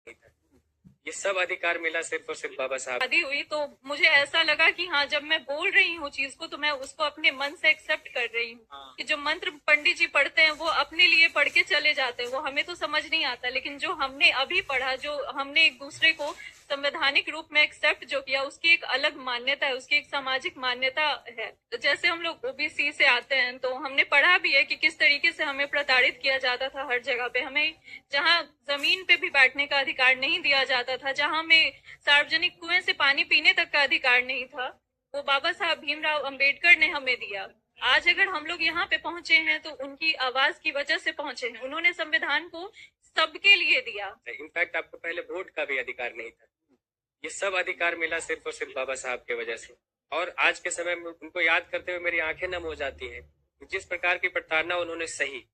ये सब अधिकार मिला सिर्फ और सिर्फ बाबा साहब। शादी हुई तो मुझे ऐसा लगा कि हाँ, जब मैं बोल रही हूँ चीज को तो मैं उसको अपने मन से एक्सेप्ट कर रही हूँ। कि जो मंत्र पंडित जी पढ़ते हैं वो अपने लिए पढ़ के चले जाते हैं, वो हमें तो समझ नहीं आता, लेकिन जो हमने अभी पढ़ा, जो हमने एक दूसरे को संवैधानिक रूप में एक्सेप्ट जो किया, उसकी एक अलग मान्यता है, उसकी एक सामाजिक मान्यता है। तो जैसे हम लोग ओबीसी से आते हैं तो हमने पढ़ा भी है कि किस तरीके से हमें प्रताड़ित किया जाता था हर जगह पे। हमें जहाँ जमीन पे भी बैठने का अधिकार नहीं दिया जाता था, जहाँ हमें सार्वजनिक कुएं से पानी पीने तक का अधिकार नहीं था, वो बाबा साहब भीमराव अंबेडकर ने हमें दिया। आज अगर हम लोग यहाँ पे पहुंचे हैं तो उनकी आवाज की वजह से पहुंचे हैं। उन्होंने संविधान को सबके लिए दिया। इनफैक्ट आपको पहले वोट का भी अधिकार नहीं था। ये सब अधिकार मिला सिर्फ और सिर्फ बाबा साहब की वजह से। और आज के समय में उनको याद करते हुए मेरी आंखें नम हो जाती हैं। जिस प्रकार की प्रताड़ना उन्होंने सही,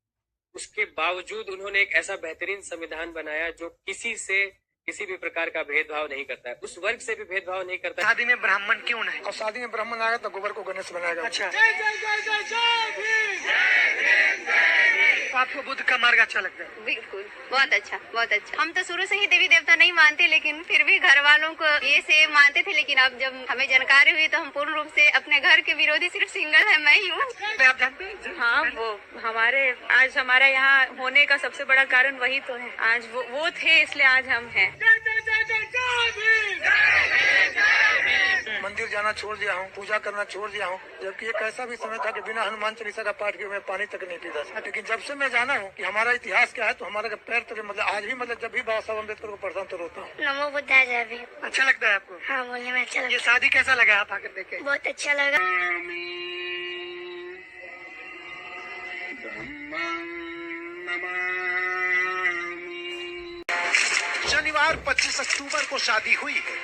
उसके बावजूद उन्होंने एक ऐसा बेहतरीन संविधान बनाया जो किसी से किसी भी प्रकार का भेदभाव नहीं करता है, उस वर्ग से भी भेदभाव नहीं करता है। शादी में ब्राह्मण क्यों नहीं? और शादी में ब्राह्मण आएगा तो गोबर को गणेश बनाएगा। अच्छा, तो आपको बुद्ध का मार्ग अच्छा लगता है? बिल्कुल, बहुत अच्छा, बहुत अच्छा। हम तो शुरू से ही देवी देवता नहीं मानते, लेकिन फिर भी घर वालों को ये से मानते थे, लेकिन अब जब हमें जानकारी हुई तो हम पूर्ण रूप से अपने घर के विरोधी सिर्फ सिंगल है, मैं ही हूँ। आप जानते हैं? हाँ, वो हमारे आज हमारा यहाँ होने का सबसे बड़ा कारण वही तो है। आज वो थे, इसलिए आज हम हैं। मंदिर जाना छोड़ दिया हूँ, पूजा करना छोड़ दिया हूँ, जबकि एक ऐसा भी समय था कि बिना हनुमान चालीसा का पाठ किए मैं पानी तक नहीं पीता था। लेकिन जब से मैं जाना हूँ कि हमारा इतिहास क्या है तो हमारे पैर तले, मतलब आज भी, मतलब जब भी बाबा साहब अम्बेडकर को पढ़ता हूँ तो रोता हूँ। नमो बुद्धाय जय भीम। अच्छा लगता है आपको? हाँ, बोलने में अच्छा ये लगता शादी कैसा लगा आप आकर देखे? है, बहुत अच्छा लगा। शनिवार 25 अक्टूबर को शादी हुई है।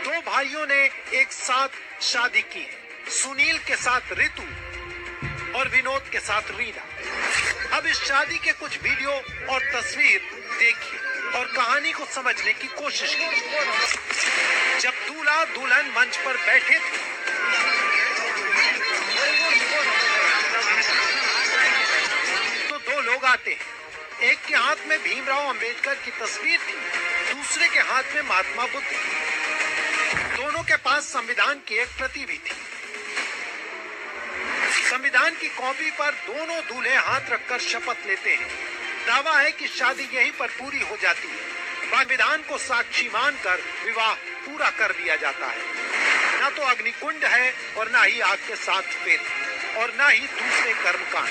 दो भाइयों ने एक साथ शादी की है, सुनील के साथ ऋतु और विनोद के साथ रीना। अब इस शादी के कुछ वीडियो और तस्वीर देखिए और कहानी को समझने की कोशिश कीजिए। जब दूल्हा दुल्हन मंच पर बैठे थे तो दो लोग आते हैं। एक के हाथ में भीमराव अंबेडकर की तस्वीर थी, दूसरे के हाथ में महात्मा बुद्ध थी। दोनों के पास संविधान की एक प्रति भी थी। संविधान की कॉपी पर दोनों दूल्हे हाथ रखकर शपथ लेते हैं। दावा है कि शादी यहीं पर पूरी हो जाती है। संविधान को साक्षी मानकर विवाह पूरा कर दिया जाता है। न तो अग्निकुंड है और न ही आग के साथ फेर और न ही दूसरे कर्मकांड।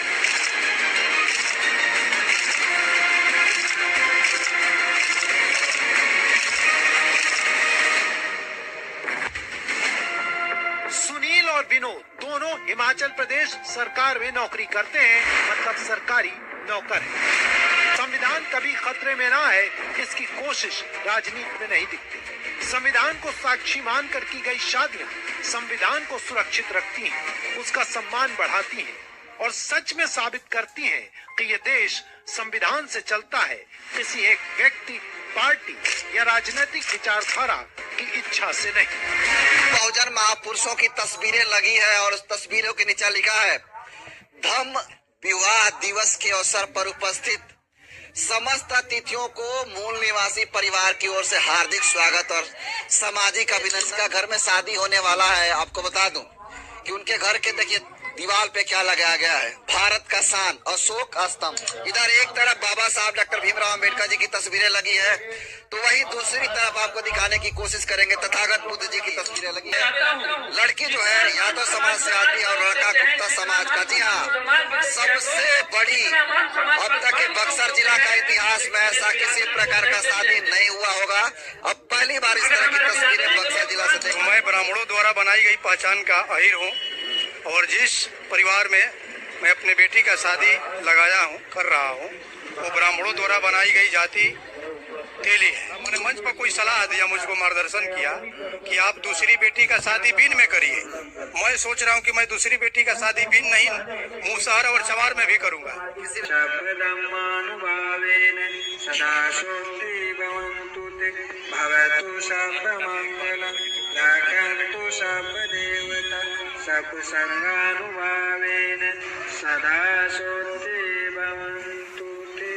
सुनील और विनोद दोनों हिमाचल प्रदेश सरकार में नौकरी करते हैं, मतलब सरकारी नौकर है। संविधान कभी खतरे में ना है, इसकी कोशिश राजनीति में नहीं दिखती। संविधान को साक्षी मानकर की गई शादियां संविधान को सुरक्षित रखती हैं, उसका सम्मान बढ़ाती हैं और सच में साबित करती हैं कि ये देश संविधान से चलता है, किसी एक व्यक्ति, पार्टी या राजनीतिक विचारधारा की इच्छा से नहीं। बहुजन महापुरुषों की तस्वीरें लगी है और उस तस्वीरों के नीचे लिखा है, धम्म विवाह दिवस के अवसर पर उपस्थित समस्त अतिथियों को मूल निवासी परिवार की ओर से हार्दिक स्वागत और सामाजिक अभिनंदन। का घर में शादी होने वाला है। आपको बता दूं कि उनके घर के देखिए दीवार पे क्या लगाया गया है, भारत का शान अशोक स्तंभ। इधर एक तरफ बाबा साहब डॉक्टर भीमराव अंबेडकर जी की तस्वीरें लगी है, तो वही दूसरी तरफ आपको दिखाने की कोशिश करेंगे तथागत बुद्ध जी की तस्वीरें लगी है। लड़की जो है यादव समाज से आती है और लड़का गुप्ता समाज का। जी हाँ, सबसे बड़ी अब तक के बक्सर जिला का इतिहास में ऐसा किसी प्रकार का शादी नहीं हुआ होगा। अब पहली बार इस तरह की तस्वीरें बक्सर जिला से देखी। मैं ब्राह्मणों द्वारा बनाई गई पहचान का अहीर हूँ और जिस परिवार में मैं अपने बेटी का शादी लगाया हूँ, कर रहा हूँ, वो ब्राह्मणों द्वारा बनाई गई जाति तेली है। मैंने मंच पर कोई सलाह दिया, मुझको मार्गदर्शन किया कि आप दूसरी बेटी का शादी बीन में करिए। मैं सोच रहा हूँ कि मैं दूसरी बेटी का शादी बीन नहीं, मूसहर और चमार में भी करूँगा। सदा सोते भवन्तु ते।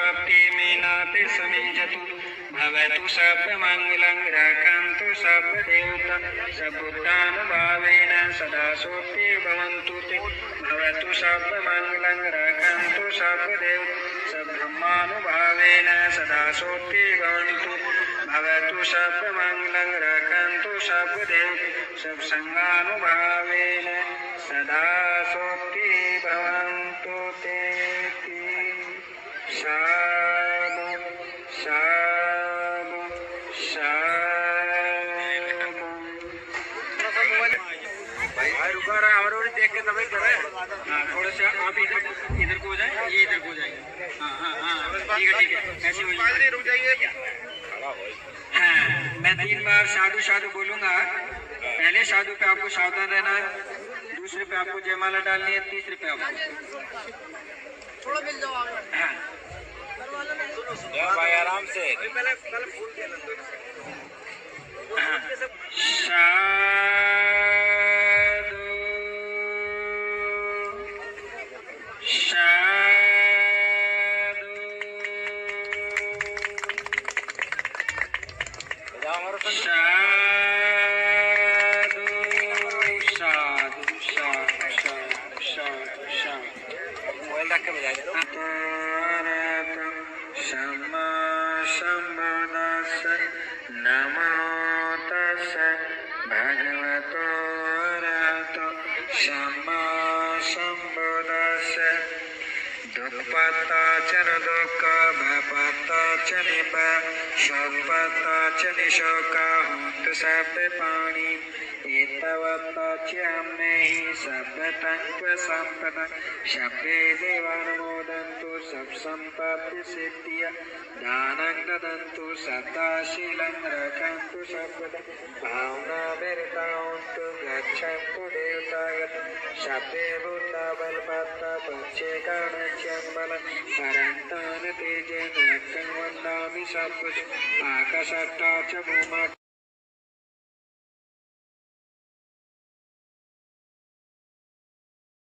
प्राप्ति मीनाति समिञ्जतु भवतु सर्वमङ्गलं रक्षन्तु सर्वदेवता सबुद्धानुभावेन सदा सोऽपि भवन्तु ते भवतु सर्वमङ्गलं रक्षन्तु सर्वदेवता सब्रह्मानुभावेन सदा सोऽपि भवन्तु भवतु सर्वमङ्गलं रक्षन्तु सर्वदेवता सत्सङ्गानुभावेन सदा सोऽपि भवन्तु ते साधु साधु साधु। भाई रुका रहा और देख के तभी करे। हाँ थोड़ा सा आप इधर को हो जाए, ये इधर को हो जाएगा। हाँ हाँ हाँ ठीक है ऐसे हो जाए। रुक जाइए क्या? हाँ मैं 3 बार साधु साधु बोलूंगा। पहले साधु पे आपको सावधान रहना है, दूसरे पे आपको जयमाला डालनी है, तीसरे पे आपको थोड़ा मिल जाओ। हाँ भाई आराम से। हाँ साधु साधु साधु साधु साधु साधु मोबाइल रख के बजाएंगे। सम्मा सम्बुद्धस्स नमो तस्सै भगवतो अरहतो सम्मा सम्बुद्धस्स दुःखपत्ता च न दुःख भयपत्ता च निभय शोकपत्ता च निशोका होन्तु सर्वप्राणी एतवत्ता च अम्मेहि सर्वतत्त्व सम्पदा शब्दे देवानुमोदन्तु सत्सम्पत्ति सिद्धिया दानं ददन्तु सदाशीलं रक्षन्तु सर्वदा भावना विरतान्तु गच्छन्तु देवतागत शब्दे भूता बलपत्ता पक्षे काणच्यम्बल परन्तान तेजेन रक्षं वन्दामि सत्पुरुष आकाशट्टा च भूमा